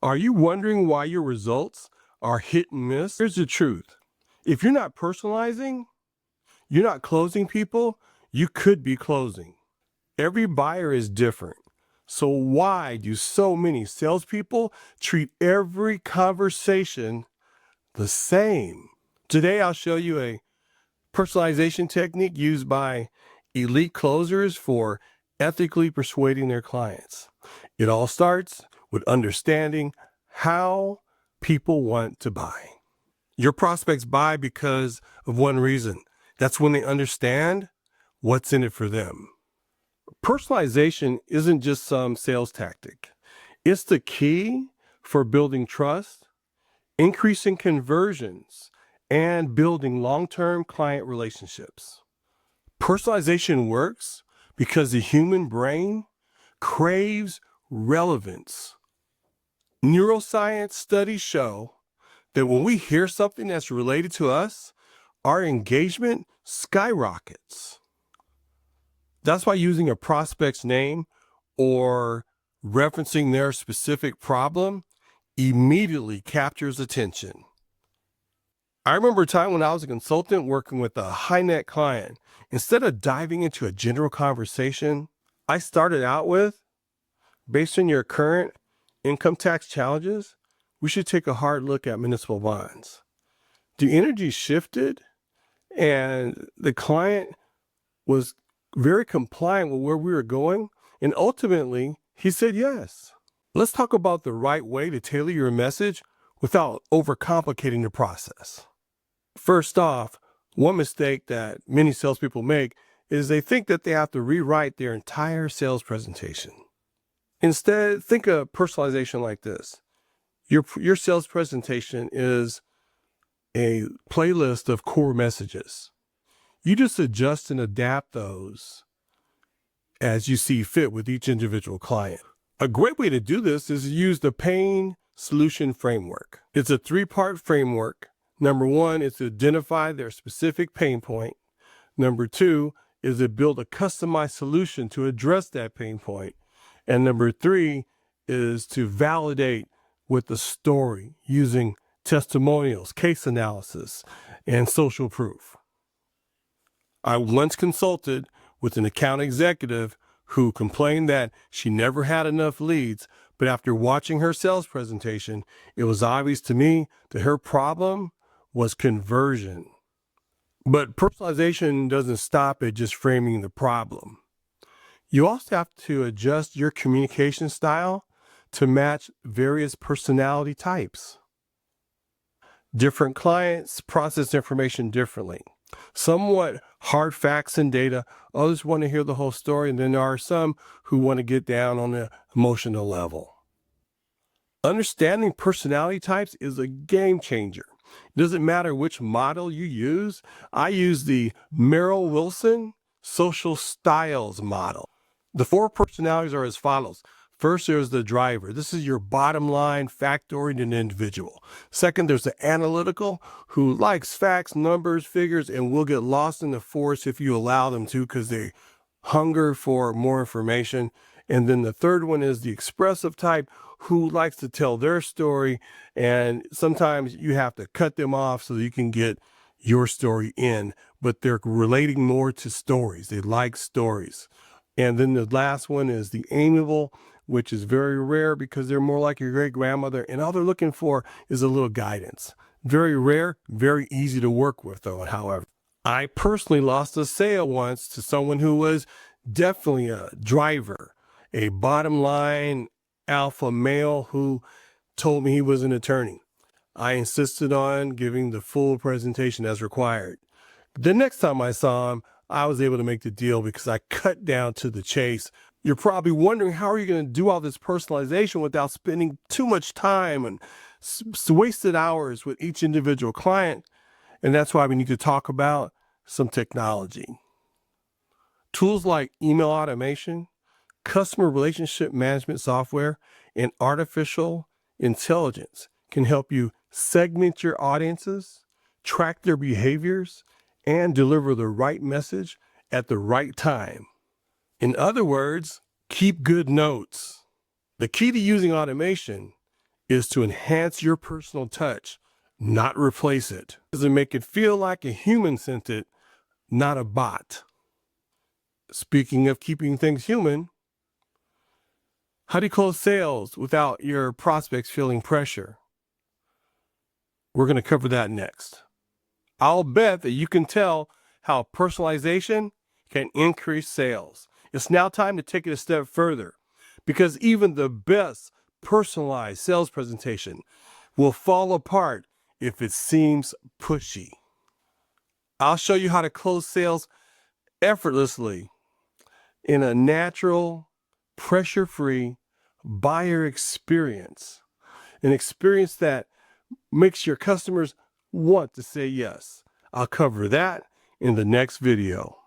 Are you wondering why your results are hit and miss? Here's the truth. If you're not personalizing, you're not closing people, you could be closing. Every buyer is different. So why do so many salespeople treat every conversation the same? Today, I'll show you a personalization technique used by elite closers for ethically persuading their clients. It all starts with understanding how people want to buy. Your prospects buy because of one reason. That's when they understand what's in it for them. Personalization isn't just some sales tactic. It's the key for building trust, increasing conversions, and building long-term client relationships. Personalization works because the human brain craves relevance. Neuroscience studies show that when we hear something that's related to us, our engagement skyrockets. That's why using a prospect's name or referencing their specific problem immediately captures attention. I remember a time when I was a consultant working with a high net client. Instead of diving into a general conversation, I started out with, based on your current income tax challenges, we should take a hard look at municipal bonds. The energy shifted and the client was very compliant with where we were going. And ultimately, he said yes. Let's talk about the right way to tailor your message without overcomplicating the process. First off, one mistake that many salespeople make is they think that they have to rewrite their entire sales presentation. Instead, think of personalization like this. Your sales presentation is a playlist of core messages. You just adjust and adapt those as you see fit with each individual client. A great way to do this is to use the pain solution framework. It's a 3-part framework. Number 1 is to identify their specific pain point. Number 2 is to build a customized solution to address that pain point. And number 3 is to validate with a story using testimonials, case analysis, and social proof. I once consulted with an account executive who complained that she never had enough leads, but after watching her sales presentation, it was obvious to me that her problem was conversion. But personalization doesn't stop at just framing the problem. You also have to adjust your communication style to match various personality types. Different clients process information differently. Some want hard facts and data, others want to hear the whole story, and then there are some who want to get down on the emotional level. Understanding personality types is a game changer. It doesn't matter which model you use. I use the Merrill Wilson social styles model. The 4 personalities are as follows. First, there's the driver. This is your bottom line, fact-oriented individual. Second, there's the analytical who likes facts, numbers, figures, and will get lost in the forest if you allow them to because they hunger for more information. And then the third one is the expressive type who likes to tell their story. And sometimes you have to cut them off so that you can get your story in, but they're relating more to stories. They like stories. And then the last one is the amiable, which is very rare because they're more like your great grandmother. And all they're looking for is a little guidance. Very rare, very easy to work with though, however. I personally lost a sale once to someone who was definitely a driver, a bottom line alpha male who told me he was an attorney. I insisted on giving the full presentation as required. The next time I saw him, I was able to make the deal because I cut down to the chase. You're probably wondering, how are you going to do all this personalization without spending too much time and wasted hours with each individual client? And that's why we need to talk about some technology. Tools like email automation, customer relationship management software, and artificial intelligence can help you segment your audiences, track their behaviors, and deliver the right message at the right time. In other words, keep good notes. The key to using automation is to enhance your personal touch, not replace it. Doesn't make it feel like a human sent it, not a bot. Speaking of keeping things human, how do you close sales without your prospects feeling pressure? We're going to cover that next. I'll bet that you can tell how personalization can increase sales. It's now time to take it a step further, because even the best personalized sales presentation will fall apart if it seems pushy. I'll show you how to close sales effortlessly in a natural, pressure-free buyer experience, an experience that makes your customers want to say yes. I'll cover that in the next video.